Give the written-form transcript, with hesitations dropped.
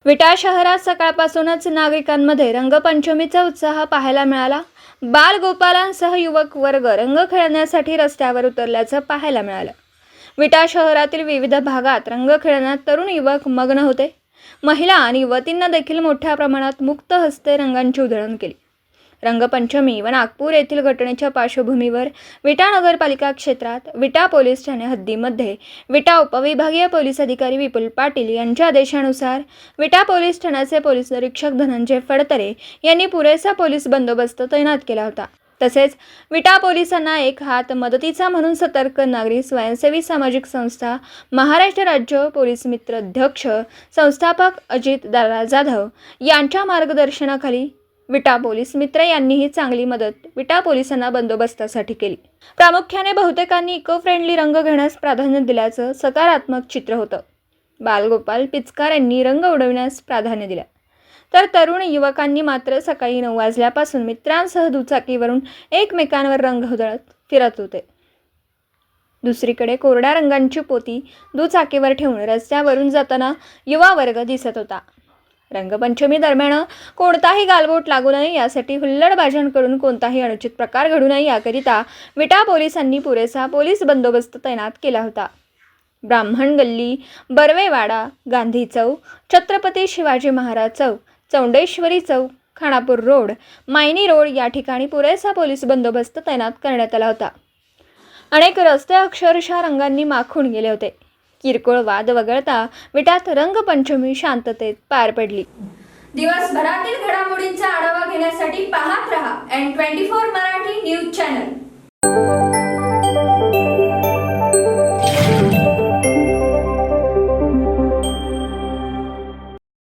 विटा शहरात सकाळपासूनच नागरिकांमध्ये रंगपंचमीचा उत्साह पाहायला मिळाला। बालगोपालांसह युवक वर्ग रंग खेळण्यासाठी रस्त्यावर उतरल्याचं पाहायला मिळालं। विटा शहरातील विविध भागात रंग खेळण्यात तरुण युवक मग्न होते। महिला आणि युवतींना देखील मोठ्या प्रमाणात मुक्त हस्ते रंगांची उधळण केली। रंगपंचमी व नागपूर येथील घटनेच्या पार्श्वभूमीवर विटा नगरपालिका क्षेत्रात विटा पोलीस ठाणे हद्दीमध्ये विटा उपविभागीय पोलीस अधिकारी विपुल पाटील यांच्या आदेशानुसार विटा पोलीस ठाण्याचे पोलीस निरीक्षक धनंजय फडतरे यांनी पुरेसा पोलीस बंदोबस्त तैनात केला होता। तसेच विटा पोलिसांना एक हात मदतीचा म्हणून सतर्क नागरी स्वयंसेवी सामाजिक संस्था महाराष्ट्र राज्य पोलीस मित्र अध्यक्ष संस्थापक अजित दादा जाधव यांच्या मार्गदर्शनाखाली विटा पोलीस मित्र यांनीही चांगली मदत विटा पोलिसांना बंदोबस्तासाठी केली। प्रामुख्याने बहुतेकांनी इको फ्रेंडली रंग घेण्यास प्राधान्य दिल्याचं सकारात्मक चित्र होतं। बालगोपाल पिचकार यांनी रंग उडविण्यास प्राधान्य दिले, तर तरुण युवकांनी मात्र सकाळी 9 वाजल्यापासून मित्रांसह दुचाकीवरून एकमेकांवर रंग उधळत फिरत होते। दुसरीकडे कोरड्या रंगांची पोती दुचाकीवर ठेवून रस्त्यावरून जाताना युवा वर्ग दिसत होता। रंगपंचमी दरम्यान कोणताही गालबोट लागू नये यासाठी हुल्लडबाजांकडून कोणताही अनुचित प्रकार घडू नये याकरिता विटा पोलिसांनी पुरेसा पोलीस बंदोबस्त तैनात केला होता। ब्राह्मण गल्ली, बर्वेवाडा, गांधी चौक, छत्रपती शिवाजी महाराज चौक, चौंडेश्वरी चौक, खानापूर रोड, मायनी रोड या ठिकाणी पुरेसा पोलीस बंदोबस्त तैनात करण्यात आला होता। अनेक रस्ते अक्षरशः रंगांनी माखून गेले होते। किरकोळ वाद वगळता विटात रंगपंचमी शांततेत पार पडली। दिवसभरातील घडामोडींचा आढावा घेण्यासाठी पाहत रहा N24 मराठी न्यूज चॅनल।